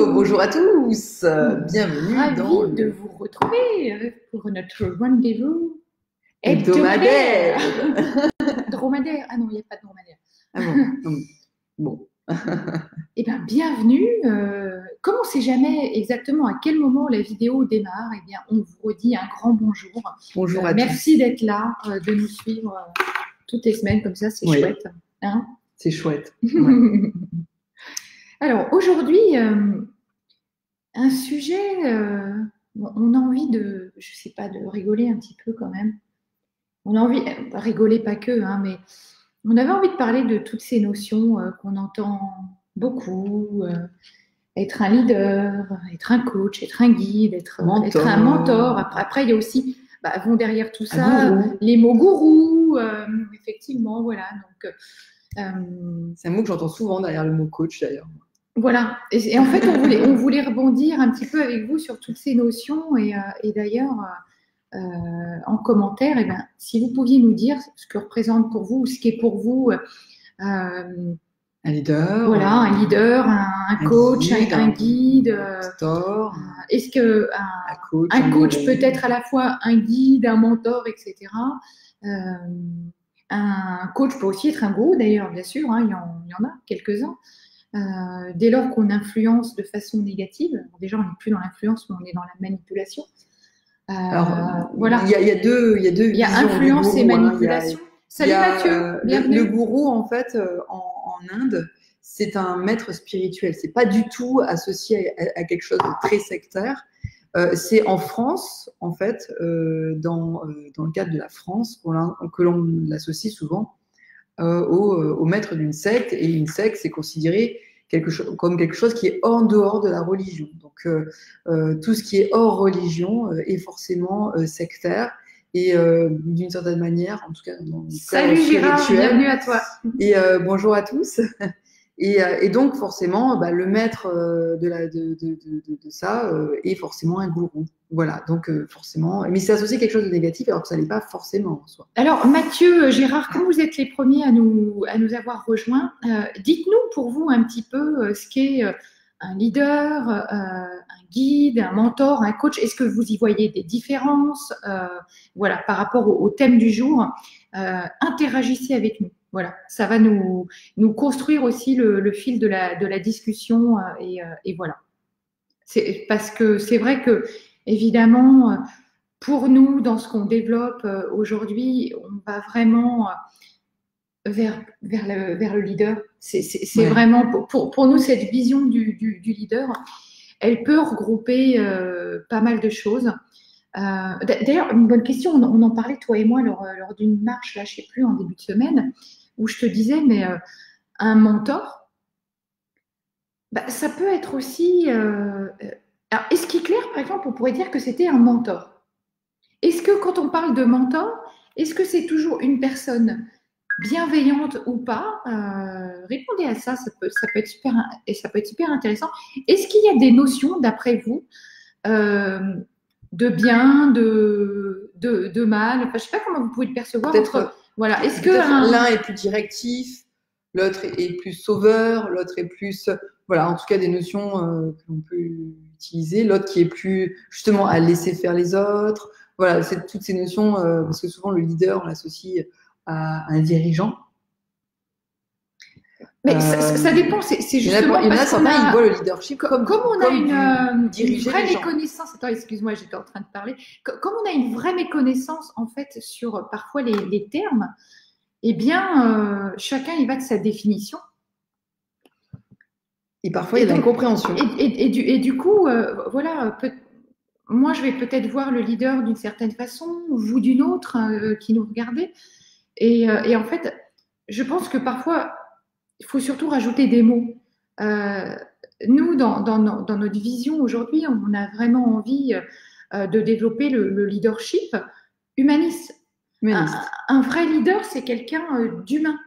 Hello, bonjour à tous, bienvenue dans Ravi de vous retrouver pour notre rendez-vous hebdomadaire. Dromadaire. Ah non, il n'y a pas de dromadaire. Ah bon. Eh bien, bienvenue. Comme on ne sait jamais exactement à quel moment la vidéo démarre, eh bien, on vous redit un grand bonjour. Bonjour à tous. Merci d'être là, de nous suivre toutes les semaines comme ça, c'est chouette. Hein, c'est chouette. Ouais. Alors, aujourd'hui, un sujet, on a envie de, je sais pas, de rigoler un petit peu quand même. On a envie, rigoler pas que, hein, mais on avait envie de parler de toutes ces notions qu'on entend beaucoup, être un leader, être un coach, être un guide, être un mentor. Après, il y a aussi, vont derrière tout ça, les mots gourous, effectivement, voilà. Donc, c'est un mot que j'entends souvent derrière le mot coach d'ailleurs. Voilà, et en fait, on voulait rebondir un petit peu avec vous sur toutes ces notions, et d'ailleurs, en commentaire, si vous pouviez nous dire ce que représente pour vous, ou ce qui est pour vous un leader, voilà, un leader, un coach, un guide, mentor. Est-ce que un coach peut être à la fois un guide, un mentor, etc. Un coach peut aussi être un gourou d'ailleurs, bien sûr, hein, il y en a quelques-uns. Dès lors qu'on influence de façon négative, alors déjà on n'est plus dans l'influence, mais on est dans la manipulation. Alors, voilà. Il y a deux Il y a influence gourou, et manipulation. Salut Mathieu, bienvenue. Le gourou, en fait, en Inde, c'est un maître spirituel. C'est pas du tout associé à quelque chose de très sectaire. C'est en France, en fait, dans le cadre de la France, que l'on l'associe souvent au maître d'une secte. Et une secte, c'est considéré comme quelque chose qui est en dehors de la religion. Donc, tout ce qui est hors religion est forcément sectaire. Et d'une certaine manière, en tout cas dans le Salut Gérard, bienvenue à toi. Et bonjour à tous. Et donc forcément, le maître de ça est forcément un gourou. Voilà, donc forcément, mais c'est associé à quelque chose de négatif alors que ça n'est pas forcément en soi. Alors Mathieu, Gérard, comme vous êtes les premiers à nous avoir rejoints, dites-nous pour vous un petit peu ce qu'est un leader, un guide, un mentor, un coach. Est-ce que vous y voyez des différences, voilà, par rapport au thème du jour? Interagissez avec nous. Voilà, ça va nous construire aussi le fil de la discussion, et voilà. Parce que c'est vrai que, évidemment, pour nous, dans ce qu'on développe aujourd'hui, on va vraiment vers le leader. C'est vraiment, pour nous, cette vision du leader, elle peut regrouper pas mal de choses. D'ailleurs, une bonne question, on en parlait, toi et moi, lors d'une marche, là, je ne sais plus, en début de semaine, où je te disais, mais un mentor, ça peut être aussi... alors, est-ce qu'Hitler, par exemple, on pourrait dire que c'était un mentor? Est-ce que quand on parle de mentor, est-ce que c'est toujours une personne bienveillante ou pas? Répondez à ça, ça peut être super intéressant. Est-ce qu'il y a des notions, d'après vous, de bien, de mal? Enfin, je ne sais pas comment vous pouvez le percevoir. Voilà. Est-ce que l'un est plus directif, l'autre est plus sauveur, l'autre est plus... Voilà, en tout cas, des notions que l'on peut utiliser. L'autre qui est plus, justement, à laisser faire les autres. Voilà, c'est toutes ces notions, parce que souvent, le leader, on l'associe à un dirigeant. Mais ça dépend, c'est justement il y en a certains, ils voient le leadership comme on a une vraie méconnaissance. Attends, excuse-moi, j'étais en train de parler. Comme on a une vraie méconnaissance, en fait, sur parfois les termes, eh bien, chacun y va de sa définition. Et parfois, il y a de l'incompréhension. Et du coup, voilà, moi, je vais peut-être voir le leader d'une certaine façon, vous d'une autre, qui nous regardez. Et en fait, je pense que parfois, il faut surtout rajouter des mots. Nous, dans notre vision aujourd'hui, on a vraiment envie de développer le leadership humaniste. Un vrai leader, c'est quelqu'un d'humain.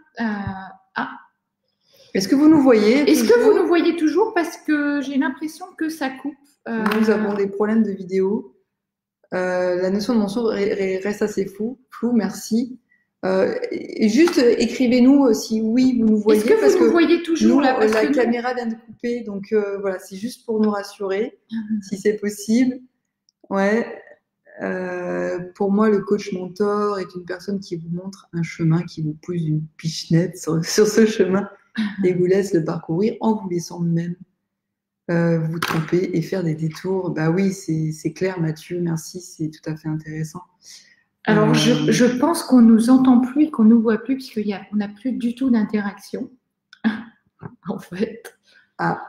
Est-ce que vous nous voyez? Est-ce que vous nous voyez toujours? Parce que j'ai l'impression que ça coupe. Nous avons des problèmes de vidéo. La notion de mention reste assez floue. Merci. Et juste écrivez-nous si oui, vous nous voyez. Est-ce que parce vous nous que voyez toujours nous, là parce la que caméra vient de couper, donc voilà, c'est juste pour nous rassurer, si c'est possible. Ouais. Pour moi, le coach mentor est une personne qui vous montre un chemin, qui vous pousse une pichenette sur ce chemin et vous laisse le parcourir en vous laissant même vous tromper et faire des détours. Bah oui, c'est clair, Mathieu, merci, c'est tout à fait intéressant. Alors, je pense qu'on nous entend plus et qu'on nous voit plus on n'a plus du tout d'interaction, en fait. Ah.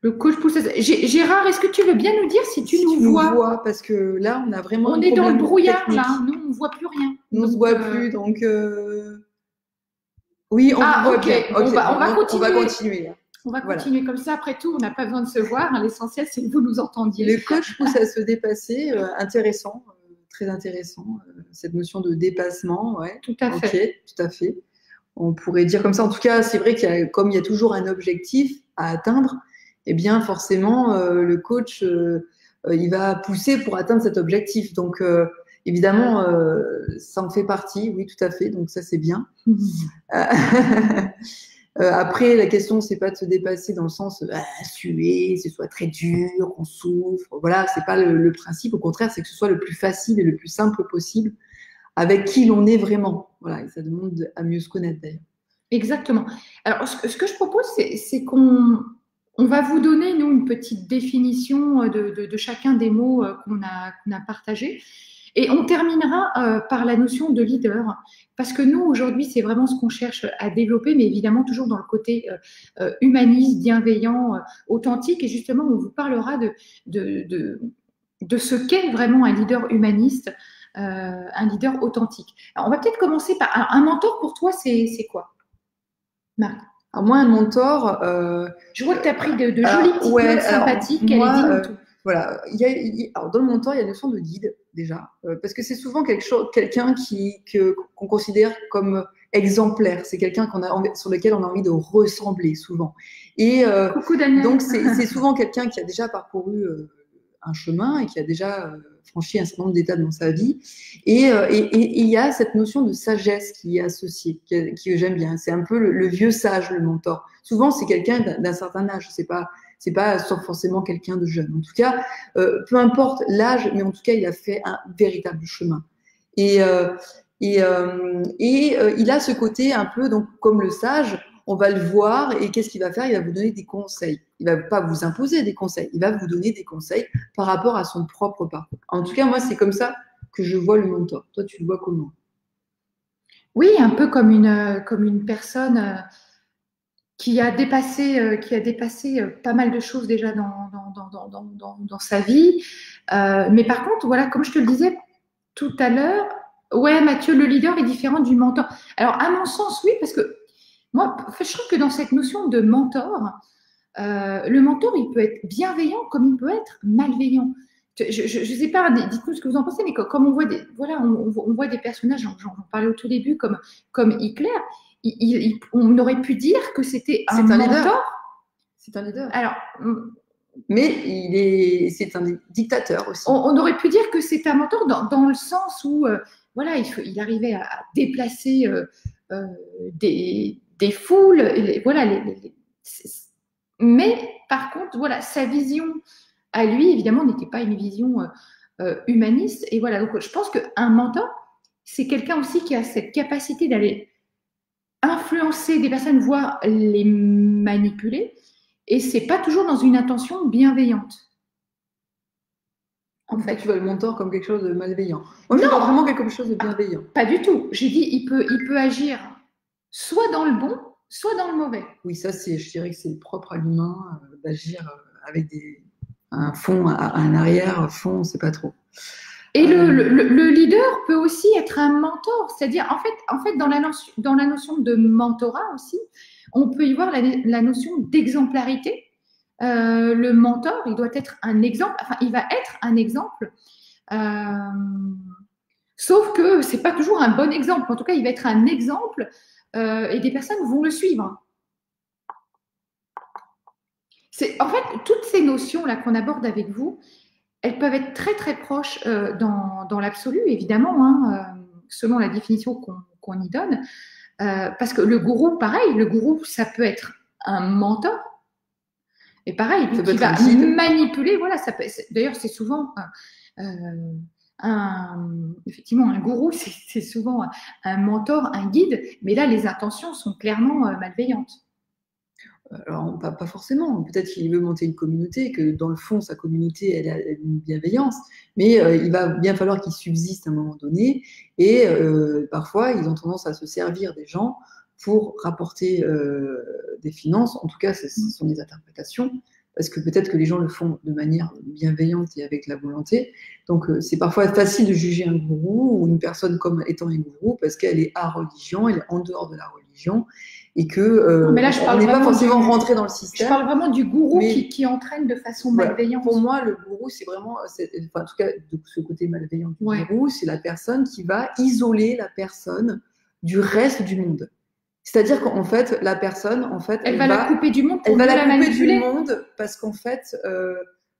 Le coach pousse. Gérard, est-ce que tu veux bien nous dire si tu nous vois? Parce que là, on a vraiment on est dans le brouillard, technique. Là. Nous, on ne voit plus rien. Nous, on ne se voit plus, donc... Oui, on vous voit bien. Bon, on va continuer. On va continuer. On va continuer comme ça. Après tout, on n'a pas besoin de se voir. L'essentiel, c'est que vous nous entendiez. Le coach pousse à se dépasser. Intéressant, très intéressant. Cette notion de dépassement, ouais. Tout à fait. Tout à fait. On pourrait dire comme ça. En tout cas, c'est vrai comme il y a toujours un objectif à atteindre, eh bien, forcément, le coach, il va pousser pour atteindre cet objectif. Donc, évidemment, ça en fait partie, oui, tout à fait. Donc, ça, c'est bien. Après, la question, c'est pas de se dépasser dans le sens suer, ce soit très dur, on souffre. Voilà, c'est pas le principe. Au contraire, c'est que ce soit le plus facile et le plus simple possible avec qui l'on est vraiment. Voilà, et ça demande à mieux se connaître d'ailleurs. Exactement. Alors, ce que je propose, c'est qu'on va vous donner, nous, une petite définition de chacun des mots qu'on a partagés. Et on terminera par la notion de leader. Parce que nous, aujourd'hui, c'est vraiment ce qu'on cherche à développer, mais évidemment toujours dans le côté humaniste, bienveillant, authentique. Et justement, on vous parlera de ce qu'est vraiment un leader humaniste, un leader authentique. Alors, on va peut-être commencer par un mentor pour toi, c'est quoi, Marc? Alors moi, un mentor... je vois que tu as pris de jolies petites notes sympathiques. Moi, voilà, alors dans le mentor, il y a la notion de guide déjà, parce que c'est souvent quelqu'un qu'on considère comme exemplaire. C'est quelqu'un sur lequel on a envie de ressembler souvent. Et donc c'est souvent quelqu'un qui a déjà parcouru un chemin et qui a déjà franchi un certain nombre d'étapes dans sa vie. Et il y a cette notion de sagesse qui est associée, que j'aime bien. C'est un peu le vieux sage, le mentor. Souvent, c'est quelqu'un d'un certain âge. C'est pas forcément quelqu'un de jeune. En tout cas, peu importe l'âge, mais en tout cas, il a fait un véritable chemin. Et il a ce côté un peu, donc, comme le sage, on va le voir et qu'est-ce qu'il va faire? Il va vous donner des conseils. Il va pas vous imposer des conseils. Il va vous donner des conseils par rapport à son propre parcours. En tout cas, moi, c'est comme ça que je vois le mentor. Toi, tu le vois comment? Oui, un peu comme une personne qui a dépassé pas mal de choses déjà dans sa vie. Mais par contre, voilà, comme je te le disais tout à l'heure, ouais, Mathieu, le leader est différent du mentor. Alors, à mon sens, oui, parce que moi, je trouve que dans cette notion de mentor, le mentor, il peut être bienveillant comme il peut être malveillant. Je ne sais pas, dites-nous ce que vous en pensez, mais comme on voit on voit des personnages, j'en parlais au tout début, comme Hitler, on aurait pu dire que c'était un mentor. C'est un leader. Alors, mais c'est un dictateur aussi. On aurait pu dire que c'est un mentor dans le sens où voilà, il arrivait à déplacer des foules. Voilà, mais par contre, voilà, sa vision à lui, évidemment, n'était pas une vision humaniste. Et voilà, donc je pense qu'un mentor, c'est quelqu'un aussi qui a cette capacité d'aller influencer des personnes, voire les manipuler. Et c'est pas toujours dans une intention bienveillante. En fait, tu vois le mentor comme quelque chose de malveillant. Moi, je vois vraiment quelque chose de bienveillant. Pas du tout. J'ai dit, il peut agir soit dans le bon, soit dans le mauvais. Oui, ça, je dirais que c'est le propre à l'humain d'agir avec un fond, un arrière-fond, on ne sait pas trop. Et le leader peut aussi être un mentor, c'est-à-dire en fait dans la notion de mentorat aussi, on peut y voir la notion d'exemplarité. Le mentor, il doit être un exemple, enfin il va être un exemple, sauf que c'est pas toujours un bon exemple. En tout cas, il va être un exemple et des personnes vont le suivre. En fait, toutes ces notions là qu'on aborde avec vous, elles peuvent être très très proches dans l'absolu, évidemment, hein, selon la définition qu'on y donne. Parce que le gourou, pareil, le gourou, ça peut être un mentor. Et pareil, qui va manipuler, voilà, d'ailleurs, c'est souvent effectivement un gourou, c'est souvent un mentor, un guide, mais là, les intentions sont clairement malveillantes. Alors, pas forcément. Peut-être qu'il veut monter une communauté, que dans le fond, sa communauté, elle a une bienveillance, mais il va bien falloir qu'il subsiste à un moment donné. Et parfois, ils ont tendance à se servir des gens pour rapporter des finances. En tout cas, ce sont des interprétations, parce que peut-être que les gens le font de manière bienveillante et avec la volonté. Donc, c'est parfois facile de juger un gourou ou une personne comme étant un gourou, parce qu'elle est à religion, elle est en dehors de la religion. Et que mais là, je on n'est pas forcément rentré dans le système. Je parle vraiment du gourou qui entraîne de façon malveillante. Pour moi, le gourou, c'est vraiment, en tout cas, de ce côté malveillant du gourou, c'est la personne qui va isoler la personne du reste du monde. C'est-à-dire qu'en fait, la personne, elle va la couper du monde, elle va la couper du monde parce qu'en fait,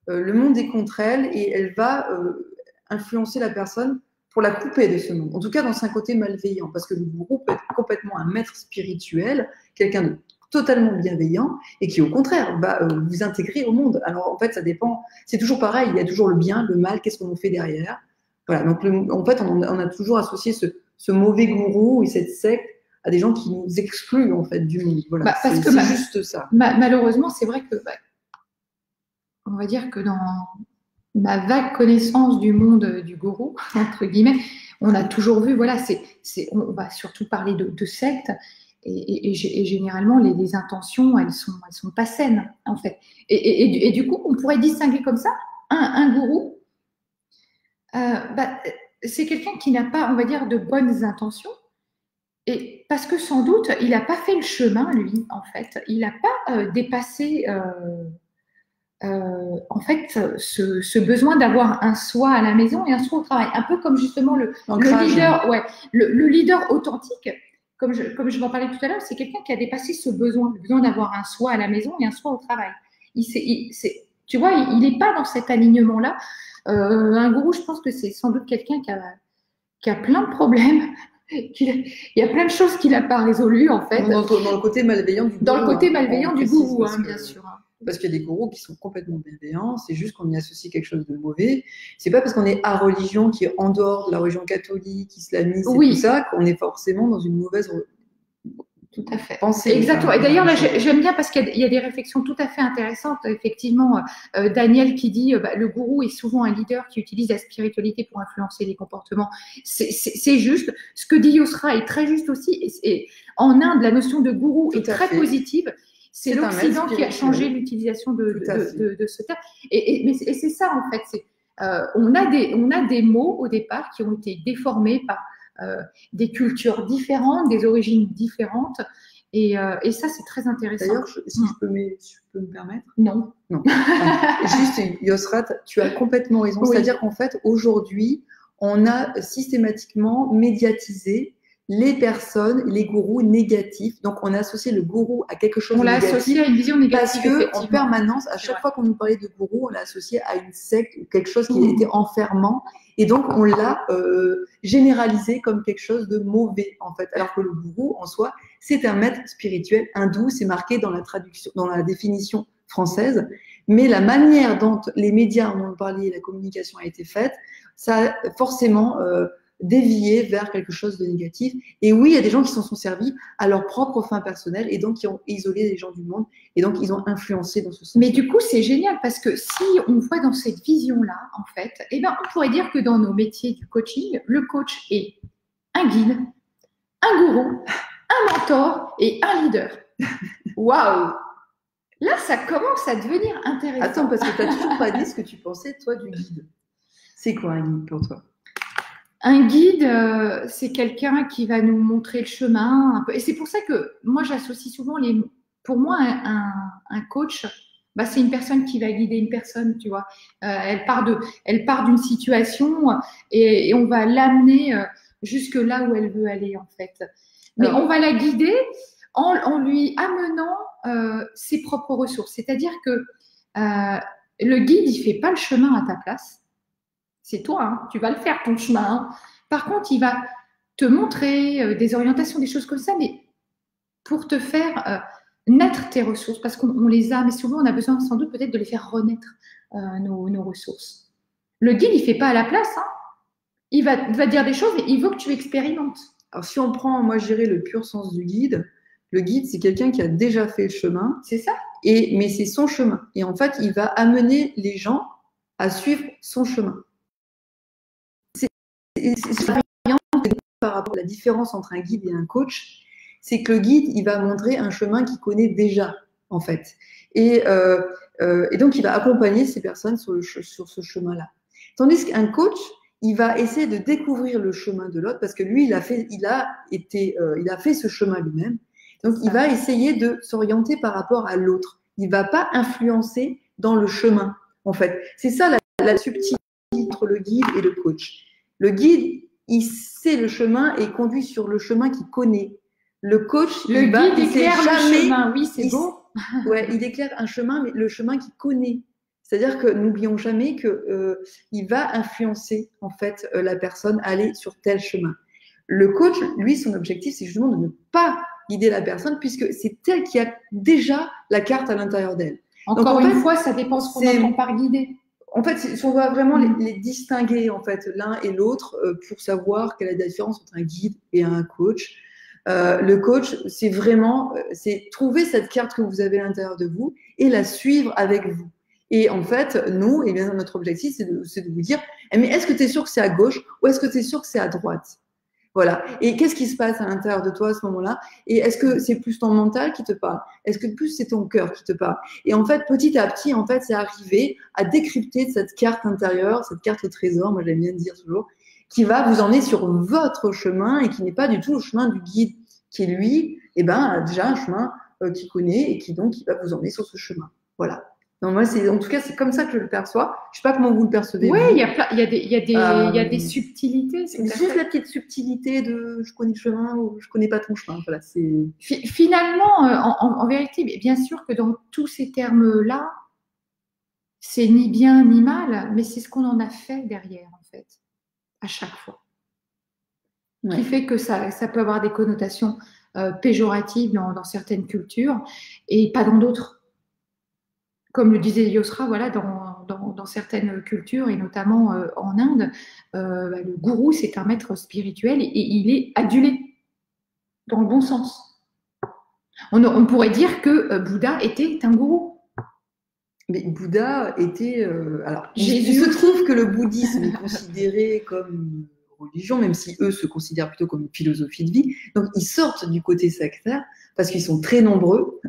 le monde est contre elle et elle va influencer la personne pour la couper de ce monde. En tout cas, dans un côté malveillant, parce que le gourou peut être complètement un maître spirituel, quelqu'un de totalement bienveillant, et qui, au contraire, va vous intégrer au monde. Alors, en fait, ça dépend. C'est toujours pareil, il y a toujours le bien, le mal, qu'est-ce qu'on en fait derrière. Voilà, donc en fait, on a toujours associé ce mauvais gourou et cette secte à des gens qui nous excluent, en fait, du monde. Voilà, c'est juste ça. Malheureusement, c'est vrai que, on va dire que dans ma vague connaissance du monde du gourou, entre guillemets, on a toujours vu, voilà, on va surtout parler de sectes, et généralement, les intentions, elles sont pas saines, en fait. Et du coup, on pourrait distinguer comme ça un gourou, c'est quelqu'un qui n'a pas, on va dire, de bonnes intentions, et parce que sans doute, il n'a pas fait le chemin, lui, en fait. Il n'a pas dépassé... en fait, ce besoin d'avoir un soi à la maison et un soi au travail. Un peu comme justement le leader authentique, comme je m'en parlais tout à l'heure, c'est quelqu'un qui a dépassé ce besoin, le besoin d'avoir un soi à la maison et un soi au travail. Tu vois, il n'est pas dans cet alignement-là. Un gourou, je pense que c'est sans doute quelqu'un qui a plein de problèmes. Il y a plein de choses qu'il n'a pas résolues, en fait. Dans le côté malveillant du gourou. Dans le côté malveillant du gourou, bien sûr. Parce qu'il y a des gourous qui sont complètement bienveillants, c'est juste qu'on y associe quelque chose de mauvais. C'est pas parce qu'on est à religion, qui est en dehors de la religion catholique, islamiste, et tout ça, qu'on est forcément dans une mauvaise tout à fait. pensée. Exactement. Et d'ailleurs, là, j'aime bien parce qu'il y a des réflexions tout à fait intéressantes. Effectivement, Daniel qui dit le gourou est souvent un leader qui utilise la spiritualité pour influencer les comportements. C'est juste. Ce que dit Yosra est très juste aussi. Et en Inde, la notion de gourou est très positive. C'est l'Occident qui a changé l'utilisation de ce terme. Et c'est ça, en fait. On a des mots, au départ, qui ont été déformés par des cultures différentes, des origines différentes. Et ça, c'est très intéressant. D'ailleurs, si je peux me permettre. Non. Juste, Yosrat, tu as complètement raison. Oui. C'est-à-dire qu'en fait, aujourd'hui, on a systématiquement médiatisé les personnes, les gourous négatifs. Donc, on a associé le gourou à quelque chose de négatif. On l'a associé à une vision négative. Parce qu'en permanence, à chaque fois qu'on nous parlait de gourou, on l'a associé à une secte, quelque chose qui était enfermant. Et donc, on l'a généralisé comme quelque chose de mauvais, en fait. Alors que le gourou, en soi, c'est un maître spirituel hindou. C'est marqué dans la traduction, dans la définition française. Mais la manière dont les médias en ont parlé, la communication a été faite, ça a forcément dévié vers quelque chose de négatif. Et oui, il y a des gens qui s'en sont servis à leur propre fin personnelle et donc qui ont isolé les gens du monde et donc ils ont influencé dans ce sens. Mais du coup, c'est génial parce que si on voit dans cette vision-là, en fait, on pourrait dire que dans nos métiers du coaching, le coach est un guide, un gourou, un mentor et un leader. Waouh! Là, ça commence à devenir intéressant. Attends, parce que tu n'as toujours pas dit ce que tu pensais, toi, du guide. C'est quoi un guide pour toi? Un guide, c'est quelqu'un qui va nous montrer le chemin un peu. Et c'est pour ça que moi, j'associe souvent pour moi, un coach, c'est une personne qui va guider une personne, tu vois. Elle part d'une situation et on va l'amener jusque là où elle veut aller, en fait. Mais on va la guider en lui amenant ses propres ressources. C'est-à-dire que le guide, il fait pas le chemin à ta place. C'est toi, hein, tu vas le faire ton chemin. Par contre, il va te montrer des orientations, des choses comme ça, mais pour te faire naître tes ressources, parce qu'on les a, mais souvent on a besoin sans doute peut-être de les faire renaître, nos ressources. Le guide, il ne fait pas à la place, hein. Il va te dire des choses et il veut que tu expérimentes. Alors, si on prend, moi, je dirais le pur sens du guide, le guide, c'est quelqu'un qui a déjà fait le chemin. C'est ça. Mais c'est son chemin. Et en fait, il va amener les gens à suivre son chemin. C'est par rapport à la différence entre un guide et un coach, c'est que le guide, il va montrer un chemin qu'il connaît déjà, en fait. Et donc, il va accompagner ces personnes sur ce chemin-là. Tandis qu'un coach, il va essayer de découvrir le chemin de l'autre parce que lui, il a fait ce chemin lui-même. Donc, il va essayer de s'orienter par rapport à l'autre. Il ne va pas influencer dans le chemin, en fait. C'est ça la subtilité entre le guide et le coach. Le guide, il sait le chemin et il conduit sur le chemin qu'il connaît. Le coach, le guide éclaire le chemin. Oui, c'est beau. Ouais, il éclaire un chemin, mais le chemin qu'il connaît. C'est-à-dire que n'oublions jamais qu'il va influencer en fait la personne à aller sur tel chemin. Le coach, lui, son objectif, c'est justement de ne pas guider la personne puisque c'est elle qui a déjà la carte à l'intérieur d'elle. Encore une fois, ça dépend ce qu'on entend par guider. En fait, si on va vraiment les distinguer en fait l'un et l'autre pour savoir quelle est la différence entre un guide et un coach. Le coach, c'est trouver cette carte que vous avez à l'intérieur de vous et la suivre avec vous. Et en fait, nous, eh bien, notre objectif, c'est de vous dire, mais est-ce que tu es sûr que c'est à gauche ou est-ce que tu es sûr que c'est à droite? Voilà. Et qu'est-ce qui se passe à l'intérieur de toi à ce moment-là? Et est-ce que c'est plus ton mental qui te parle? Est-ce que plus c'est ton cœur qui te parle? Et en fait, petit à petit, en fait, c'est arriver à décrypter cette carte intérieure, cette carte au trésor, moi j'aime bien dire toujours, qui va vous emmener sur votre chemin et qui n'est pas du tout le chemin du guide, qui lui, a déjà un chemin qu'il connaît et qui donc il va vous emmener sur ce chemin. Voilà. Non, moi, en tout cas, c'est comme ça que je le perçois. Je ne sais pas comment vous le percevez. Oui, il y a des subtilités. C'est juste la petite subtilité de je connais le chemin ou je ne connais pas ton chemin. Voilà, finalement, en vérité, bien sûr que dans tous ces termes-là, c'est ni bien ni mal, mais c'est ce qu'on en a fait derrière, en fait, à chaque fois. Ouais. Qui fait que ça peut avoir des connotations péjoratives dans certaines cultures et pas dans d'autres. Comme le disait Yosra, voilà, dans certaines cultures, et notamment en Inde, le gourou, c'est un maître spirituel et il est adulé, dans le bon sens. On pourrait dire que Bouddha était un gourou. Mais Bouddha était... il se trouve que le bouddhisme est considéré comme religion, même si eux se considèrent plutôt comme une philosophie de vie. Donc, ils sortent du côté sectaire parce qu'ils sont très nombreux,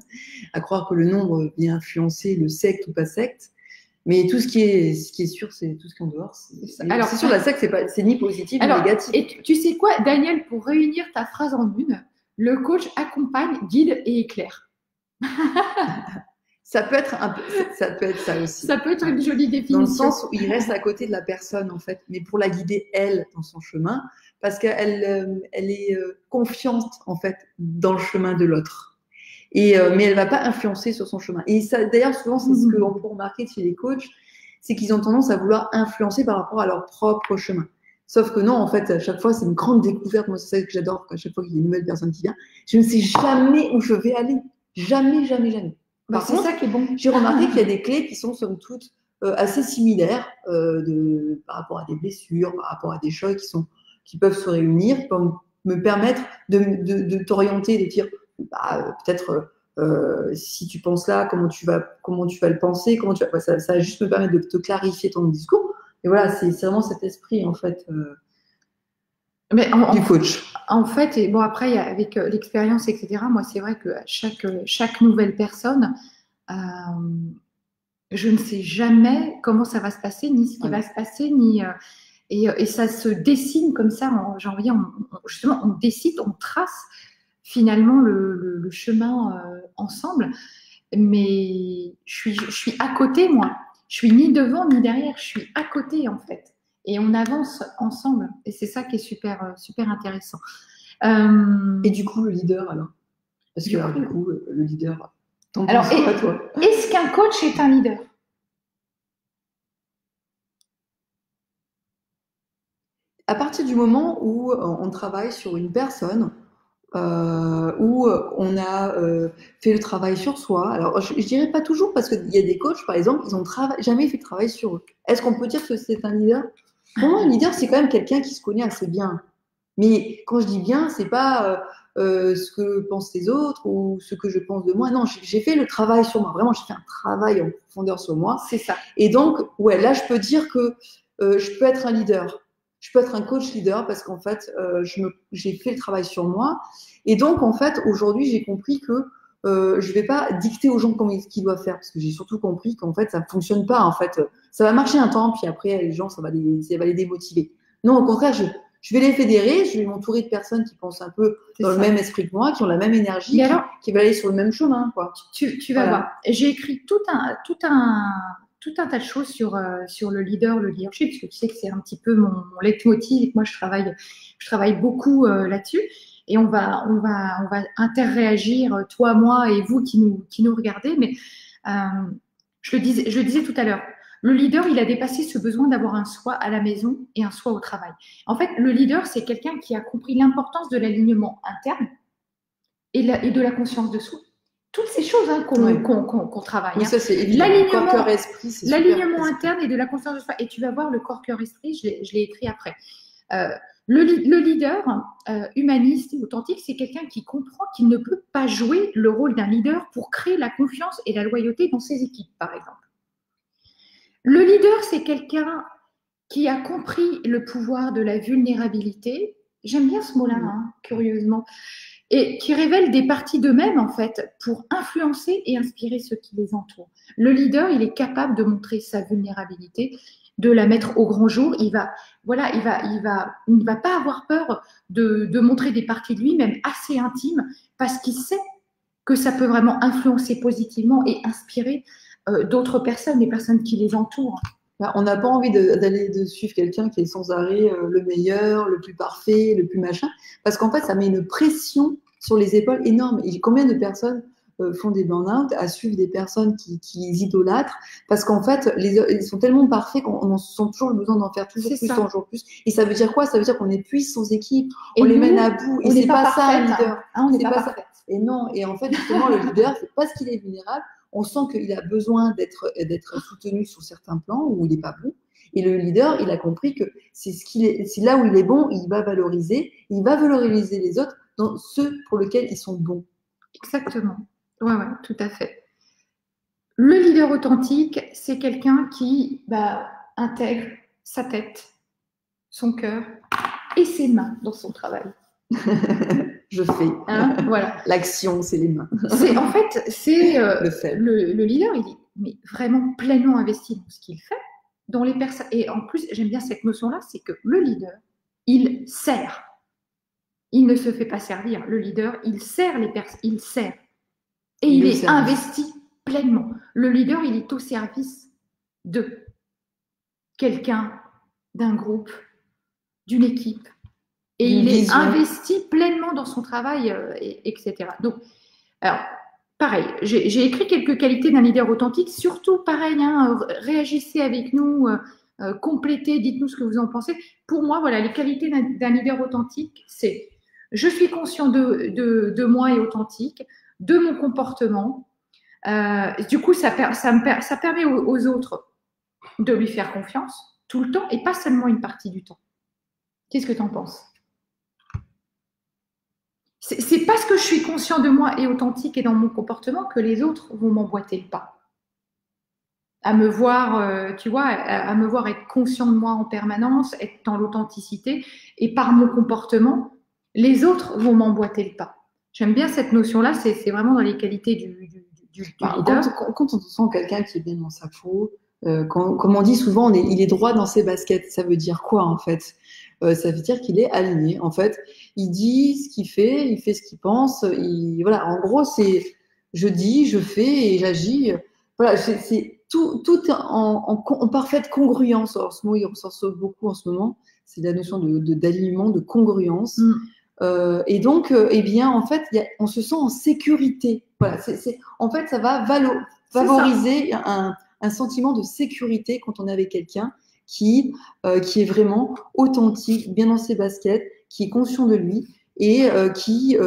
à croire que le nombre vient influencer le secte ou pas secte. Mais tout ce qui est sûr, c'est tout ce qui est en dehors. Alors, c'est sûr, la secte, c'est ni positif ni négatif. Et tu sais quoi, Daniel, pour réunir ta phrase en une, le coach accompagne, guide et éclaire. Ça peut être ça aussi. Ça peut être une jolie définition. Dans le sens où il reste à côté de la personne, en fait, mais pour la guider, elle, dans son chemin, parce qu'elle est confiante, en fait, dans le chemin de l'autre. Mais elle ne va pas influencer sur son chemin. Et ça, d'ailleurs, souvent, c'est ce qu'on peut remarquer chez les coachs, c'est qu'ils ont tendance à vouloir influencer par rapport à leur propre chemin. Sauf que non, en fait, à chaque fois, c'est une grande découverte. Moi, c'est ça que j'adore, à chaque fois qu'il y a une nouvelle personne qui vient. Je ne sais jamais où je vais aller. Jamais, jamais, jamais. C'est ça qui est bon. J'ai remarqué qu'il y a des clés qui sont somme toute assez similaires par rapport à des blessures, par rapport à des choses qui peuvent se réunir, qui peuvent me permettre de t'orienter, de dire peut-être si tu penses là, comment tu vas le penser, ça va juste me permettre de te clarifier ton discours. Et voilà, c'est vraiment cet esprit en fait du coach. En fait, et bon après avec l'expérience, etc. Moi, c'est vrai que chaque nouvelle personne, je ne sais jamais comment ça va se passer, ni ce qui va se passer, ni et ça se dessine comme ça. Justement, on décide, on trace finalement le chemin ensemble. Mais je suis à côté, moi. Je suis ni devant ni derrière. Je suis à côté en fait. Et on avance ensemble. Et c'est ça qui est super, super intéressant. Et du coup, le leader, alors? Parce que du coup, le leader, alors, est-ce qu'un coach est un leader? À partir du moment où on travaille sur une personne, où on a fait le travail sur soi. Alors, je dirais pas toujours, parce qu'il y a des coachs, par exemple, ils n'ont jamais fait de travail sur eux. Est-ce qu'on peut dire que c'est un leader? Pour moi, un leader, c'est quand même quelqu'un qui se connaît assez bien. Mais quand je dis bien, c'est pas ce que pensent les autres ou ce que je pense de moi. Non, j'ai fait le travail sur moi. Vraiment, j'ai fait un travail en profondeur sur moi. C'est ça. Et donc, ouais, là, je peux dire que je peux être un leader. Je peux être un coach leader parce qu'en fait, j'ai fait le travail sur moi. Et donc, en fait, aujourd'hui, j'ai compris que je vais pas dicter aux gens ce qu'ils doivent faire, parce que j'ai surtout compris qu'en fait, ça ne fonctionne pas. En fait, ça va marcher un temps, puis après, les gens, ça va les démotiver. Non, au contraire, je vais les fédérer, je vais m'entourer de personnes qui pensent un peu dans le même esprit que moi, qui ont la même énergie, qui veulent aller sur le même chemin, quoi. Tu vas voir. J'ai écrit tout un tas de choses sur le leadership, parce que tu sais que c'est un petit peu mon leitmotiv et que moi je travaille beaucoup là-dessus. Et on va interréagir, toi, moi et vous qui nous regardez. Mais je le disais tout à l'heure, le leader, il a dépassé ce besoin d'avoir un soi à la maison et un soi au travail. En fait, le leader, c'est quelqu'un qui a compris l'importance de l'alignement interne et de la conscience de soi. Toutes ces choses qu'on travaille. Oui, ça, c'est évident. L'alignement, corps, cœur, esprit, c'est l'alignement interne et de la conscience de soi. Et tu vas voir le corps, cœur, esprit, je l'ai écrit après. Le leader humaniste et authentique, c'est quelqu'un qui comprend qu'il ne peut pas jouer le rôle d'un leader pour créer la confiance et la loyauté dans ses équipes, par exemple. Le leader, c'est quelqu'un qui a compris le pouvoir de la vulnérabilité. J'aime bien ce mot-là, curieusement. Et qui révèle des parties d'eux-mêmes, en fait, pour influencer et inspirer ceux qui les entourent. Le leader, il est capable de montrer sa vulnérabilité, de la mettre au grand jour. Il ne va pas avoir peur de montrer des parties de lui, même assez intimes, parce qu'il sait que ça peut vraiment influencer positivement et inspirer d'autres personnes, les personnes qui les entourent. On n'a pas envie de suivre quelqu'un qui est sans arrêt le meilleur, le plus parfait, le plus machin, parce qu'en fait, ça met une pression sur les épaules énorme. Et combien de personnes font des burn-out à suivre des personnes qui les idolâtrent, parce qu'en fait, ils sont tellement parfaits qu'on sent toujours le besoin d'en faire toujours plus. Et ça veut dire quoi? Ça veut dire qu'on épuise son équipe, on les mène à bout. Et c'est pas ça, un leader. On n'est pas parfait. Et non. Et en fait, justement, le leader, c'est parce qu'il est vulnérable. On sent qu'il a besoin d'être soutenu sur certains plans où il n'est pas bon. Et le leader, il a compris que c'est là où il est bon, il va valoriser les autres dans ceux pour lesquels ils sont bons. Exactement. Ouais, tout à fait. Le leader authentique, c'est quelqu'un qui intègre sa tête, son cœur et ses mains dans son travail. Je fais. Voilà. L'action, c'est les mains. En fait, c'est le leader, il est vraiment pleinement investi dans ce qu'il fait, dans les personnes. Et en plus, j'aime bien cette notion-là, c'est que le leader, il sert. Il ne se fait pas servir. Le leader, il sert les personnes, il sert. Et il est investi pleinement. Le leader, il est au service de quelqu'un, d'un groupe, d'une équipe. Et il est investi pleinement dans son travail, etc. Donc, alors, pareil, j'ai écrit quelques qualités d'un leader authentique. Surtout, pareil, réagissez avec nous, complétez, dites-nous ce que vous en pensez. Pour moi, voilà, les qualités d'un leader authentique, c'est je suis conscient de moi et authentique, de mon comportement. Du coup, ça permet aux autres de lui faire confiance tout le temps et pas seulement une partie du temps. Qu'est-ce que tu en penses ? C'est parce que je suis conscient de moi et authentique et dans mon comportement que les autres vont m'emboîter le pas. À me voir, tu vois, à me voir être conscient de moi en permanence, être dans l'authenticité, et par mon comportement, les autres vont m'emboîter le pas. J'aime bien cette notion-là, c'est vraiment dans les qualités du leader. Quand on sent quelqu'un qui est bien dans sa peau, comme on dit souvent, il est droit dans ses baskets. Ça veut dire quoi en fait? Ça veut dire qu'il est aligné. En fait, il dit ce qu'il fait, il fait ce qu'il pense. Voilà, en gros, c'est je dis, je fais et j'agis. Voilà, c'est tout en parfaite congruence. Alors, ce mot, il ressort beaucoup en ce moment. C'est la notion d'alignement, de congruence. Et donc, eh bien, en fait, on se sent en sécurité. Voilà, en fait, ça va favoriser un sentiment de sécurité quand on est avec quelqu'un qui est vraiment authentique, bien dans ses baskets, qui est conscient de lui et qui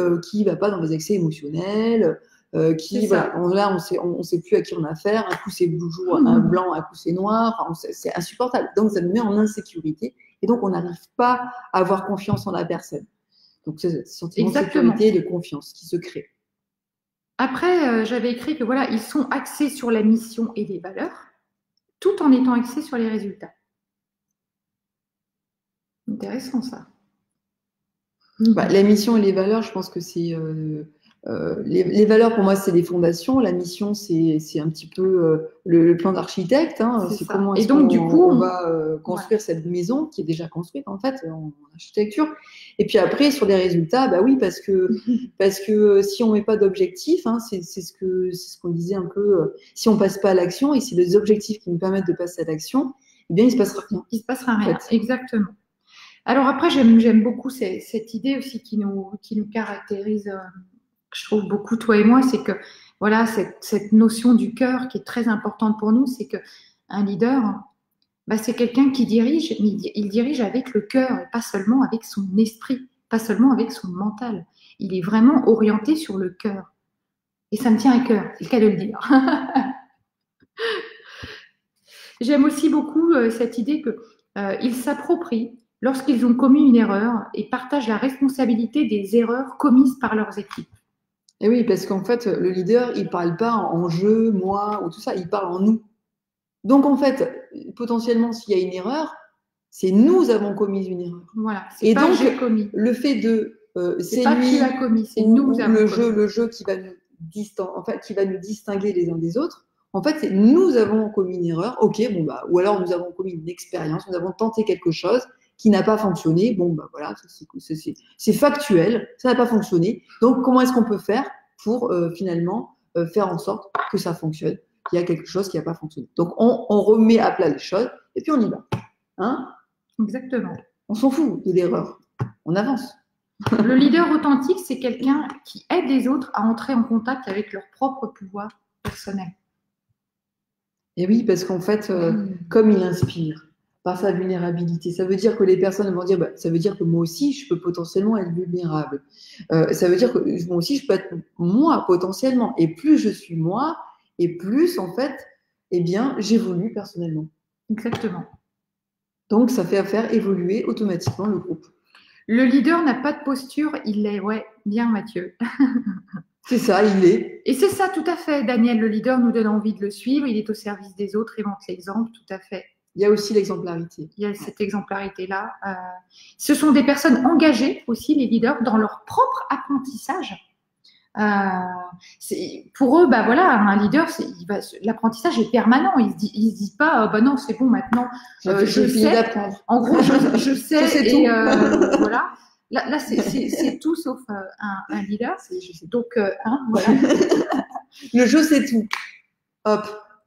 va pas dans les excès émotionnels, voilà, là on sait plus à qui on a affaire, un coup c'est toujours un blanc, un coup c'est noir, enfin, c'est insupportable. Donc ça nous met en insécurité et donc on n'arrive pas à avoir confiance en la personne. Donc c'est ce sentiment de sécurité et de confiance qui se crée. Après, j'avais écrit que voilà, ils sont axés sur la mission et les valeurs, tout en étant axés sur les résultats. Intéressant ça. La mission et les valeurs, je pense que c'est les valeurs pour moi c'est les fondations, la mission c'est un petit peu le plan d'architecte, hein, c'est comment est-ce qu'on va construire cette maison qui est déjà construite en fait en architecture. Et puis après sur les résultats, bah oui parce que si on met pas d'objectifs, hein, c'est ce qu'on disait un peu, si on passe pas à l'action et si les objectifs qui nous permettent de passer à l'action, eh bien il se passera rien. Il se passera rien, en fait. Exactement. Alors après, j'aime beaucoup cette idée aussi qui nous caractérise, je trouve beaucoup toi et moi, c'est que voilà cette notion du cœur qui est très importante pour nous, c'est que un leader, bah, c'est quelqu'un qui dirige, mais il dirige avec le cœur et pas seulement avec son esprit, pas seulement avec son mental. Il est vraiment orienté sur le cœur. Et ça me tient à cœur, c'est le cas de le dire. J'aime aussi beaucoup cette idée qu'ils s'approprient lorsqu'ils ont commis une erreur et partagent la responsabilité des erreurs commises par leurs équipes. Et oui, parce qu'en fait, le leader, il ne parle pas en je, moi ou tout ça, il parle en nous. Donc en fait, potentiellement, s'il y a une erreur, c'est nous avons commis une erreur. Voilà, et pas donc, j'ai commis. Le fait de c'est pas lui qui l'a commis, c'est nous avons le jeu qui va nous distinguer les uns des autres. En fait, c'est nous avons commis une erreur, ok, bon bah, ou alors nous avons commis une expérience, nous avons tenté quelque chose qui n'a pas fonctionné, bon bah voilà, c'est factuel, ça n'a pas fonctionné. Donc comment est-ce qu'on peut faire pour finalement faire en sorte que ça fonctionne, qu'il y a quelque chose qui n'a pas fonctionné. Donc on remet à plat les choses et puis on y va. Hein? Exactement. On s'en fout de l'erreur, on avance. Le leader authentique, c'est quelqu'un qui aide les autres à entrer en contact avec leur propre pouvoir personnel. Et oui, parce qu'en fait, comme il inspire par sa vulnérabilité, ça veut dire que les personnes vont dire, bah, ça veut dire que moi aussi, je peux potentiellement être vulnérable. Ça veut dire que moi aussi, je peux être moi potentiellement. Et plus je suis moi, et plus en fait, eh bien, j'évolue personnellement. Exactement. Donc, ça fait faire évoluer automatiquement le groupe. Le leader n'a pas de posture, il l'est. Ouais, bien Mathieu. C'est ça, il est. Et c'est ça, tout à fait. Daniel, le leader, nous donne envie de le suivre. Il est au service des autres, il montre l'exemple, tout à fait. Il y a aussi l'exemplarité. Il y a cette exemplarité-là. Ce sont des personnes engagées aussi, les leaders, dans leur propre apprentissage. Pour eux, bah voilà, un leader, l'apprentissage est permanent. Ils se disent pas, bah non, c'est bon maintenant. Je sais d'apprendre. En gros, je sais et voilà. Là, c'est tout sauf un leader. Donc, voilà. Le jeu, c'est tout. Hop,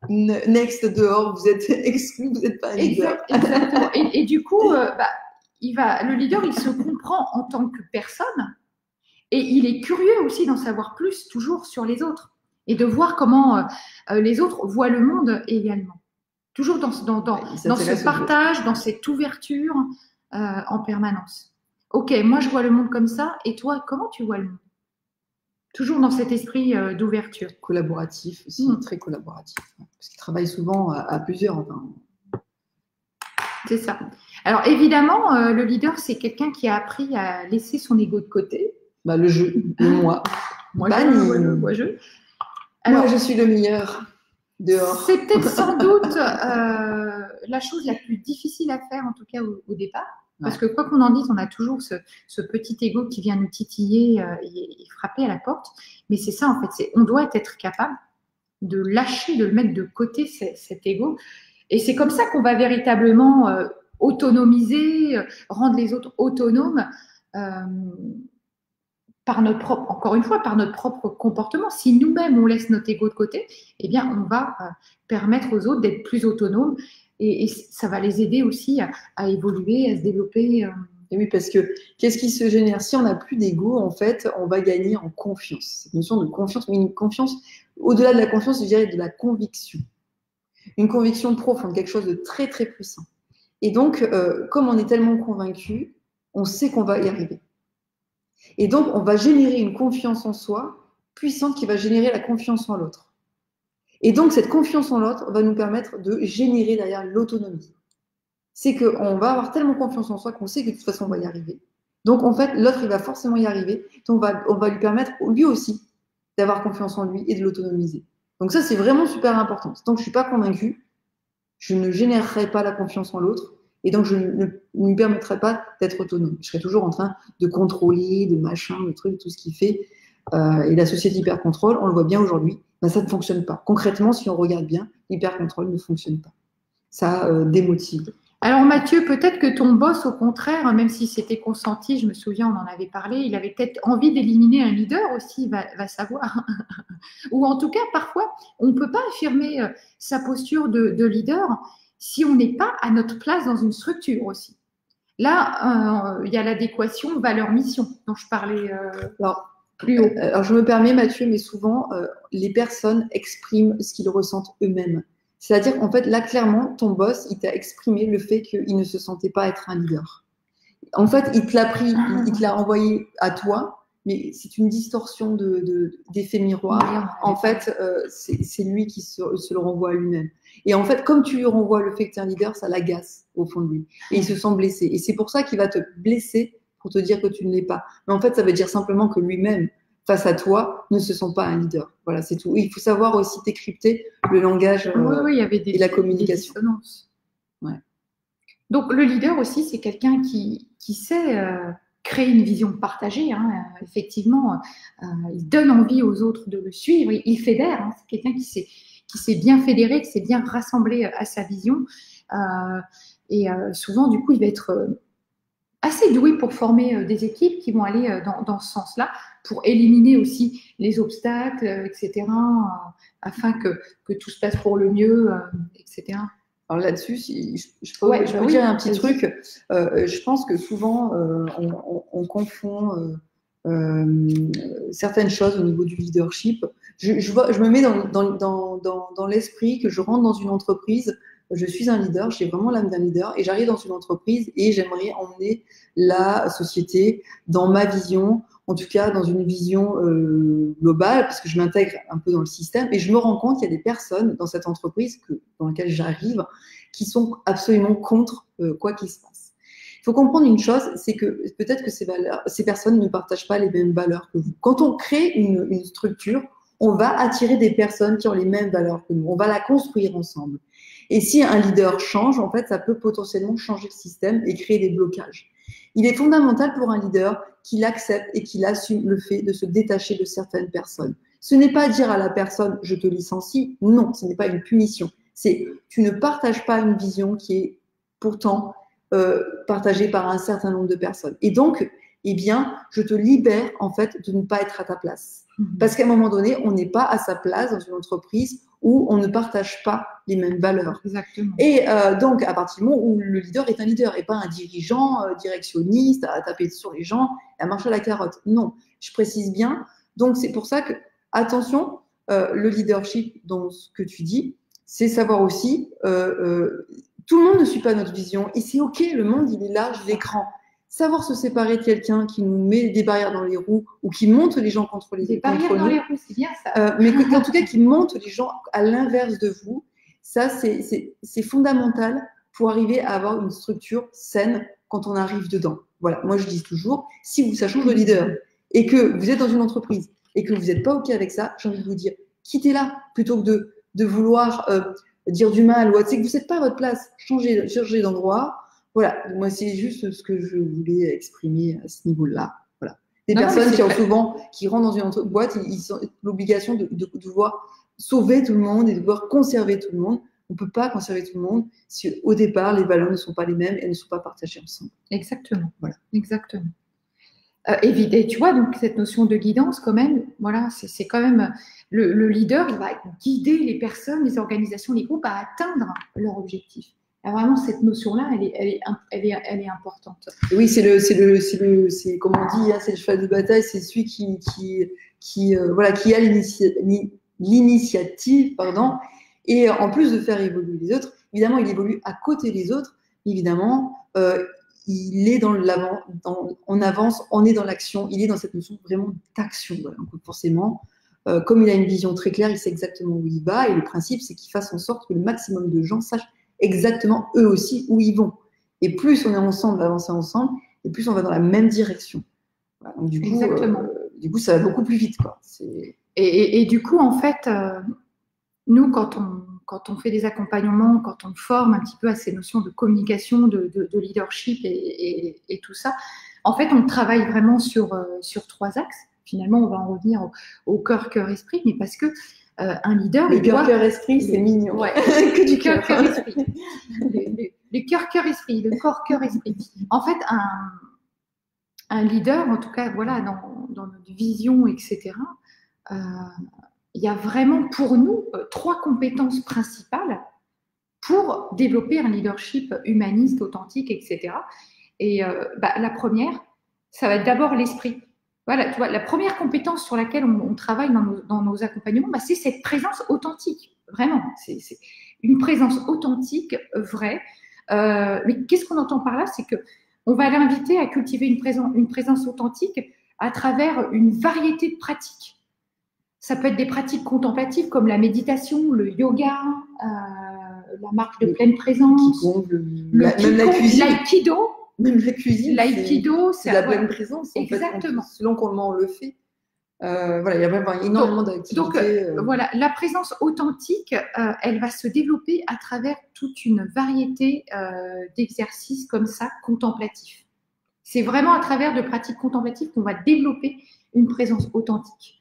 next dehors, vous êtes exclu, vous n'êtes pas un leader. Exactement. Et du coup, le leader, il se comprend en tant que personne. Et il est curieux aussi d'en savoir plus, toujours sur les autres, et de voir comment les autres voient le monde également. Toujours dans ce partage, dans cette ouverture en permanence. Ok, moi je vois le monde comme ça, et toi, comment tu vois le monde? Toujours dans cet esprit d'ouverture. Collaboratif aussi, très collaboratif. Parce qu'ils travaillent souvent à plusieurs. Enfin. C'est ça. Alors évidemment, le leader, c'est quelqu'un qui a appris à laisser son ego de côté. Bah, le jeu, le moi. Moi, Alors, je suis le meilleur dehors. C'est peut-être sans doute la chose la plus difficile à faire, en tout cas au départ. Parce que quoi qu'on en dise, on a toujours ce petit ego qui vient nous titiller et frapper à la porte. Mais c'est ça, en fait. On doit être capable de lâcher, de le mettre de côté, cet ego. Et c'est comme ça qu'on va véritablement autonomiser, rendre les autres autonomes. Encore une fois, par notre propre comportement. Si nous-mêmes, on laisse notre ego de côté, eh bien, on va permettre aux autres d'être plus autonomes et ça va les aider aussi à évoluer, à se développer. Et oui, parce que qu'est-ce qui se génère? Si on n'a plus d'ego, en fait, on va gagner en confiance. Cette notion de confiance, mais une confiance, au-delà de la confiance, je dirais de la conviction. Une conviction profonde, quelque chose de très, très puissant. Et donc, comme on est tellement convaincu, on sait qu'on va y arriver. Et donc, on va générer une confiance en soi puissante qui va générer la confiance en l'autre. Et donc, cette confiance en l'autre va nous permettre de générer derrière l'autonomie. C'est qu'on va avoir tellement confiance en soi qu'on sait que de toute façon, on va y arriver. Donc, en fait, l'autre, il va forcément y arriver. Donc, on va lui permettre, lui aussi, d'avoir confiance en lui et de l'autonomiser. Donc, ça, c'est vraiment super important. Tant que je ne suis pas convaincue, je ne générerai pas la confiance en l'autre. Et donc, je ne lui permettrai pas d'être autonome. Je serai toujours en train de contrôler, de machin, de trucs, tout ce qu'il fait. Et la société d'hyper-contrôle, on le voit bien aujourd'hui, ben, ça ne fonctionne pas. Concrètement, si on regarde bien, l'hyper-contrôle ne fonctionne pas. Ça démotive. Alors Mathieu, peut-être que ton boss, au contraire, même si c'était consenti, je me souviens, on en avait parlé, il avait peut-être envie d'éliminer un leader aussi, va savoir. Ou en tout cas, parfois, on ne peut pas affirmer sa posture de leader si on n'est pas à notre place dans une structure aussi. Là, il y a l'adéquation valeur-mission dont je parlais plus haut. Alors, je me permets, Mathieu, mais souvent, les personnes expriment ce qu'ils ressentent eux-mêmes. C'est-à-dire qu'en fait, là, clairement, ton boss, il t'a exprimé le fait qu'il ne se sentait pas être un leader. En fait, il te l'a pris, il te l'a envoyé à toi, mais c'est une distorsion d'effet miroir. En fait, c'est lui qui se le renvoie à lui-même. Et en fait, comme tu lui renvoies le fait que tu es un leader, ça l'agace au fond de lui. Et il se sent blessé. Et c'est pour ça qu'il va te blesser pour te dire que tu ne l'es pas. Mais en fait, ça veut dire simplement que lui-même, face à toi, ne se sent pas un leader. Voilà, c'est tout. Il faut savoir aussi décrypter le langage il y avait et la communication. Ouais. Donc, le leader aussi, c'est quelqu'un qui sait créer une vision partagée. Hein. Effectivement, il donne envie aux autres de le suivre. Il fédère. Hein. C'est quelqu'un qui s'est bien fédéré, qui s'est bien rassemblé à sa vision. Souvent, du coup, il va être assez doué pour former des équipes qui vont aller dans ce sens-là, pour éliminer aussi les obstacles, etc., afin que tout se passe pour le mieux, etc. Alors là-dessus, je peux dire un petit truc. Je pense que souvent, on confond certaines choses au niveau du leadership. Je me mets dans l'esprit que je rentre dans une entreprise. Je suis un leader, j'ai vraiment l'âme d'un leader et j'arrive dans une entreprise et j'aimerais emmener la société dans ma vision, en tout cas dans une vision globale, parce que je m'intègre un peu dans le système et je me rends compte qu'il y a des personnes dans cette entreprise dans laquelle j'arrive qui sont absolument contre quoi qu'il se passe. Il faut comprendre une chose, c'est que peut-être que ces personnes ne partagent pas les mêmes valeurs que vous. Quand on crée une structure, on va attirer des personnes qui ont les mêmes valeurs que nous. On va la construire ensemble. Et si un leader change, en fait, ça peut potentiellement changer le système et créer des blocages. Il est fondamental pour un leader qu'il accepte et qu'il assume le fait de se détacher de certaines personnes. Ce n'est pas dire à la personne « je te licencie », non, ce n'est pas une punition. C'est tu ne partages pas une vision qui est pourtant partagée par un certain nombre de personnes. Et donc, eh bien, je te libère en fait de ne pas être à ta place. Parce qu'à un moment donné, on n'est pas à sa place dans une entreprise où on ne partage pas les mêmes valeurs. Exactement. Et donc, à partir du moment où le leader est un leader et pas un dirigeant directionniste à taper sur les gens et à marcher à la carotte. Non, je précise bien. Donc, c'est pour ça que, attention, le leadership, dans ce que tu dis, c'est savoir aussi, tout le monde ne suit pas notre vision. Et c'est OK, le monde, il est large, l'écran. Savoir se séparer de quelqu'un qui nous met des barrières dans les roues ou qui monte les gens contre les des barrières dans les roues, c'est bien ça. Mais en tout cas, qui monte les gens à l'inverse de vous, ça, c'est fondamental pour arriver à avoir une structure saine quand on arrive dedans. Voilà, moi je dis toujours, si ça change de leader et que vous êtes dans une entreprise et que vous n'êtes pas OK avec ça, j'ai envie de vous dire, quittez-la plutôt que de vouloir dire du mal ou c'est que vous n'êtes pas à votre place, changez d'endroit. Voilà, moi c'est juste ce que je voulais exprimer à ce niveau-là. Voilà. Des personnes qui rentrent dans une boîte, ils ont l'obligation de devoir sauver tout le monde et de devoir conserver tout le monde. On ne peut pas conserver tout le monde si au départ les valeurs ne sont pas les mêmes et ne sont pas partagées ensemble. Exactement. Voilà. Exactement. Et tu vois, donc cette notion de guidance, quand même, voilà, c'est quand même le leader, il va guider les personnes, les organisations, les groupes à atteindre leur objectif. Alors vraiment, cette notion-là, elle est importante. Oui, c'est comme on dit, hein, c'est le cheval de bataille, c'est celui qui a l'initiative, pardon. Et en plus de faire évoluer les autres, évidemment, il évolue à côté des autres, évidemment, il est dans l'avant, on avance, on est dans l'action, il est dans cette notion vraiment d'action. Voilà. Donc forcément, comme il a une vision très claire, il sait exactement où il va, et le principe, c'est qu'il fasse en sorte que le maximum de gens sachent exactement eux aussi où ils vont. Et plus on est ensemble, avancer ensemble, et plus on va dans la même direction. Voilà. Donc, du coup, ça va beaucoup plus vite, quoi. Et du coup, en fait, nous, quand on fait des accompagnements, quand on forme un petit peu à ces notions de communication, de leadership et tout ça, en fait, on travaille vraiment sur 3 axes. Finalement, on va en revenir au cœur, esprit, mais parce que un leader... Le cœur, esprit, c'est mignon. Ouais. Que du cœur, esprit. Le cœur, esprit, le corps, esprit. En fait, un leader, en tout cas, voilà, dans notre vision, etc., il y a vraiment pour nous 3 compétences principales pour développer un leadership humaniste, authentique, etc. Et la première, ça va être d'abord l'esprit. Voilà, tu vois, la première compétence sur laquelle on travaille dans nos accompagnements, c'est cette présence authentique. Vraiment, c'est une présence authentique, vraie. Mais qu'est-ce qu'on entend par là? C'est qu'on va l'inviter à cultiver une présence authentique à travers une variété de pratiques. Ça peut être des pratiques contemplatives comme la méditation, le yoga, la marche de pleine présence, même la cuisine. L'aïkido. Même la cuisine. L'aïkido, c'est la pleine présence. Exactement. En fait, selon comment on le fait. Voilà, il y a vraiment énormément d'activités. Donc, voilà, la présence authentique, elle va se développer à travers toute une variété d'exercices comme ça, contemplatifs. C'est vraiment à travers de pratiques contemplatives qu'on va développer une présence authentique.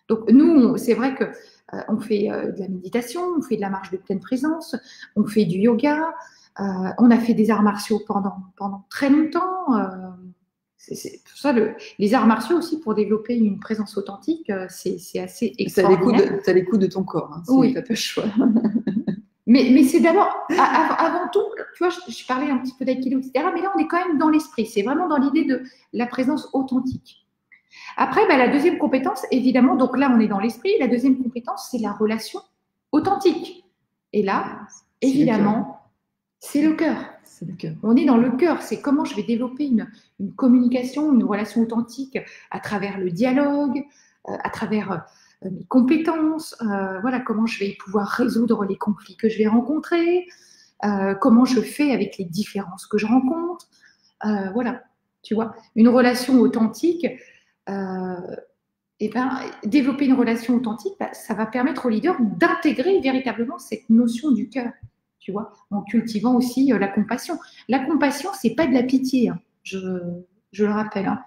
Donc, nous, c'est vrai qu'on fait de la méditation, on fait de la marche de pleine présence, on fait du yoga, on a fait des arts martiaux pendant très longtemps. C'est pour ça, les arts martiaux aussi, pour développer une présence authentique, c'est assez extraordinaire. Tu as l'écoute de ton corps, hein, oui. Tu n'as pas le choix. Mais c'est d'abord, avant tout, tu vois, je parlais un petit peu d'aïkido, etc., mais là, on est quand même dans l'esprit. C'est vraiment dans l'idée de la présence authentique. Après, la deuxième compétence, évidemment, donc là, on est dans l'esprit. La deuxième compétence, c'est la relation authentique. Et là, évidemment, c'est le cœur. On est dans le cœur. C'est comment je vais développer une communication, une relation authentique à travers le dialogue, à travers mes compétences, voilà, comment je vais pouvoir résoudre les conflits que je vais rencontrer, comment je fais avec les différences que je rencontre. Voilà, tu vois, une relation authentique. Développer une relation authentique, ça va permettre au leader d'intégrer véritablement cette notion du cœur, tu vois, en cultivant aussi la compassion. La compassion, c'est pas de la pitié, hein, je le rappelle. Hein.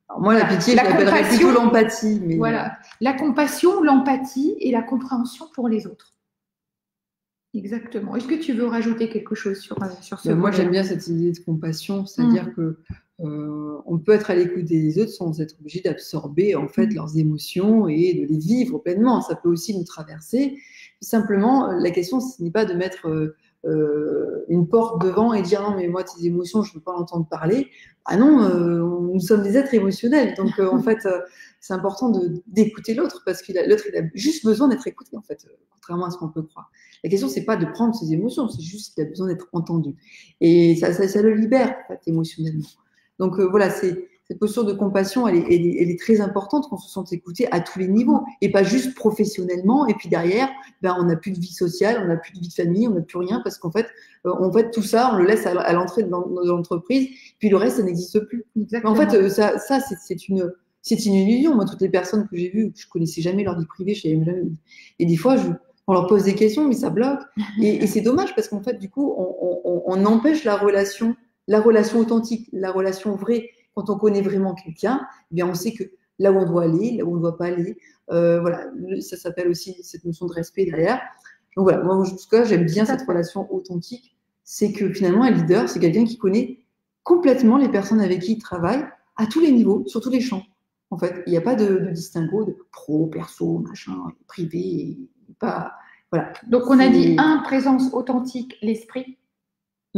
Alors moi, la pitié, je l'appellerais plutôt l'empathie. Mais... Voilà, la compassion, l'empathie et la compréhension pour les autres. Exactement. Est-ce que tu veux rajouter quelque chose sur ce Moi, j'aime bien cette idée de compassion, c'est-à-dire que on peut être à l'écoute des autres sans être obligé d'absorber en fait leurs émotions et de les vivre pleinement. Ça peut aussi nous traverser. Simplement, la question, ce n'est pas de mettre une porte devant et dire non mais moi tes émotions je ne veux pas entendre parler. Ah non, nous sommes des êtres émotionnels, donc en fait c'est important d'écouter l'autre parce que l'autre il a juste besoin d'être écouté en fait, contrairement à ce qu'on peut croire. La question c'est pas de prendre ses émotions, c'est juste qu'il a besoin d'être entendu et ça le libère en fait, émotionnellement. Donc voilà, cette posture de compassion, elle est très importante qu'on se sente écouté à tous les niveaux et pas juste professionnellement. Et puis derrière, on n'a plus de vie sociale, on n'a plus de vie de famille, on n'a plus rien parce qu'en fait, tout ça, on le laisse à l'entrée de l'entreprise. Puis le reste, ça n'existe plus. Exactement. En fait, ça c'est une illusion. Moi, toutes les personnes que j'ai vues, je connaissais jamais leur vie privée, je savais jamais. Et des fois, on leur pose des questions, mais ça bloque. Et c'est dommage parce qu'en fait, du coup, on empêche la relation authentique, la relation vraie. Quand on connaît vraiment quelqu'un, eh bien on sait que là où on doit aller, là où on ne doit pas aller, voilà, ça s'appelle aussi cette notion de respect derrière. Donc voilà, moi en tout cas, j'aime bien cette relation authentique. C'est que finalement, un leader, c'est quelqu'un qui connaît complètement les personnes avec qui il travaille, à tous les niveaux, sur tous les champs. En fait, il n'y a pas de distinguo de pro, perso, machin, privé, pas. Voilà. Donc on a dit présence authentique, l'esprit.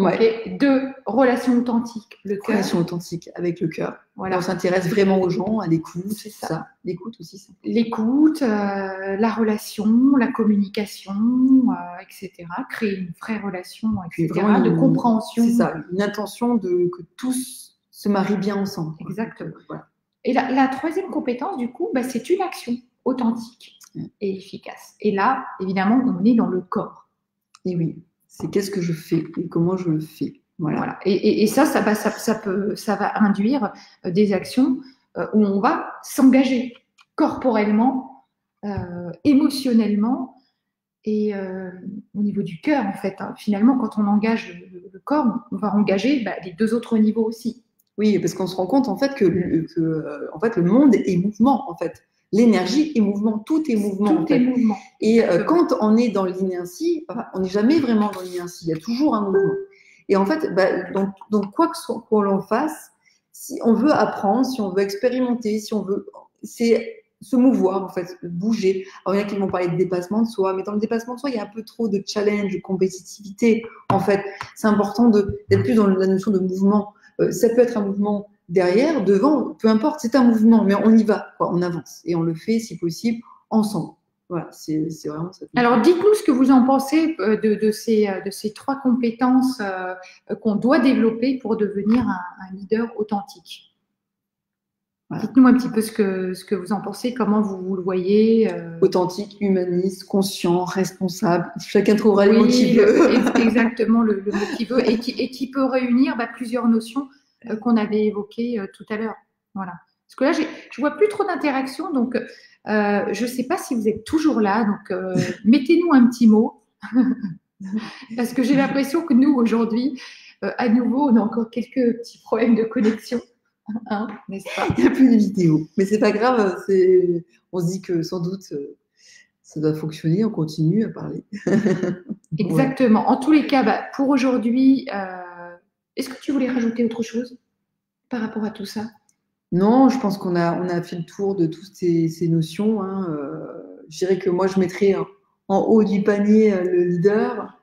Ouais. Ok. 2, relation authentique, le cœur. Relation authentique avec le cœur. Voilà. On s'intéresse vraiment aux gens, à l'écoute, C'est c'est ça. ça. L'écoute aussi, ça. L'écoute, la relation, la communication, etc. Créer une vraie relation, Puis etc. vraiment de compréhension. C'est ça, une intention que tous se marient bien ensemble. Exactement. Voilà. Et la troisième compétence, du coup, c'est une action authentique et efficace. Et là, évidemment, on est dans le corps. Et oui, c'est qu'est-ce que je fais et comment je le fais. Voilà. Et ça va induire des actions où on va s'engager corporellement, émotionnellement et au niveau du cœur, en fait. Hein. Finalement, quand on engage le corps, on va engager les 2 autres niveaux aussi. Oui, parce qu'on se rend compte en fait que en fait, le monde est mouvement. En fait, l'énergie est mouvement, tout est mouvement. Tout est mouvement. Et quand on est dans l'inertie, on n'est jamais vraiment dans l'inertie. Il y a toujours un mouvement. Et en fait, donc quoi qu'on l'on fasse, si on veut apprendre, si on veut expérimenter, si on veut, c'est se mouvoir en fait, bouger. Alors il y en a qui vont parler de dépassement de soi, mais dans le dépassement de soi, il y a un peu trop de challenge, de compétitivité. En fait, c'est important d'être plus dans la notion de mouvement. Ça peut être un mouvement derrière, devant, peu importe, c'est un mouvement, mais on y va, quoi, on avance et on le fait si possible ensemble. Voilà, c'est vraiment ça. Alors, dites-nous ce que vous en pensez de ces 3 compétences qu'on doit développer pour devenir un leader authentique. Voilà. Dites-nous un petit peu ce que vous en pensez, comment vous le voyez. Authentique, humaniste, conscient, responsable. Chacun trouvera le mot qu'il veut. Exactement le mot qu'il veut et qui peut réunir plusieurs notions qu'on avait évoquées tout à l'heure. Voilà. Parce que là, je vois plus trop d'interaction, donc je ne sais pas si vous êtes toujours là. Donc, mettez-nous un petit mot. Parce que j'ai l'impression que nous, aujourd'hui, à nouveau, on a encore quelques petits problèmes de connexion. Hein, n'est-ce pas ? Il n'y a plus de vidéo. Mais c'est pas grave, on se dit que sans doute ça doit fonctionner, on continue à parler. Exactement. Ouais. En tous les cas, pour aujourd'hui, est-ce que tu voulais rajouter autre chose par rapport à tout ça ? Non, je pense qu'on a fait le tour de toutes ces notions. Hein. Je dirais que moi, je mettrais en haut du panier le leader,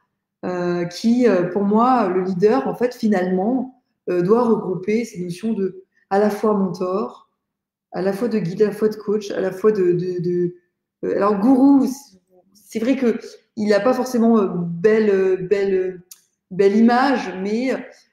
qui, pour moi, le leader, en fait, finalement, doit regrouper ces notions de à la fois mentor, à la fois de guide, à la fois de coach, à la fois alors, gourou, c'est vrai qu'il n'a pas forcément belle image, mais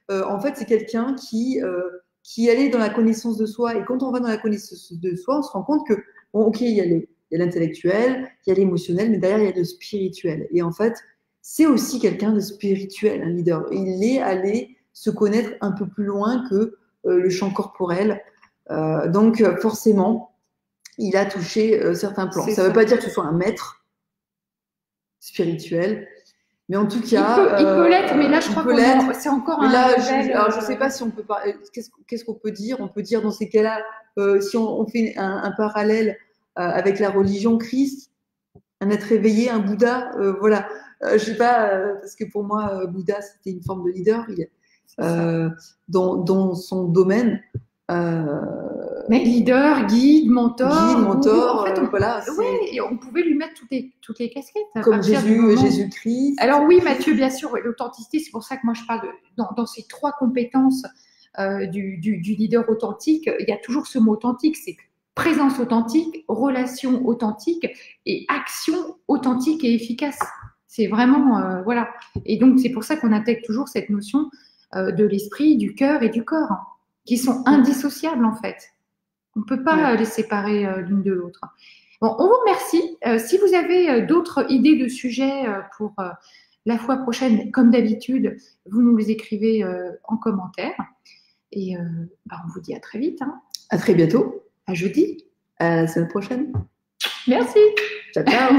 en fait, c'est quelqu'un qui allait dans la connaissance de soi. Et quand on va dans la connaissance de soi, on se rend compte que, bon, ok, il y a l'intellectuel, il y a l'émotionnel, mais derrière, il y a le spirituel. Et en fait, c'est aussi quelqu'un de spirituel, un leader. Il est allé se connaître un peu plus loin que le champ corporel. Donc, forcément, il a touché certains plans. Ça ne veut pas dire que ce soit un maître spirituel, mais en tout cas… Il peut l'être, mais là, je crois que c'est encore un level… Alors, je ne sais pas si on peut parler… Qu'est-ce qu'on peut dire ? On peut dire dans ces cas-là, si on fait un parallèle avec la religion Christ, un être éveillé, un Bouddha, voilà. Je ne sais pas, parce que pour moi, Bouddha, c'était une forme de leader dans son domaine. Mais leader, guide, mentor. En fait, voilà. Oui, et on pouvait lui mettre toutes les casquettes. Comme Jésus-Christ. Alors oui, Mathieu, bien sûr, l'authenticité, c'est pour ça que moi je parle dans ces 3 compétences du leader authentique, il y a toujours ce mot authentique, c'est présence authentique, relation authentique et action authentique et efficace. C'est vraiment, voilà. Et donc, c'est pour ça qu'on intègre toujours cette notion de l'esprit, du cœur et du corps, qui sont indissociables en fait. On ne peut pas les séparer l'une de l'autre. Bon, on vous remercie. Si vous avez d'autres idées de sujets pour la fois prochaine, comme d'habitude, vous nous les écrivez en commentaire. Et on vous dit à très vite. Hein. À très bientôt. À jeudi. À la semaine prochaine. Merci. Ciao, ciao.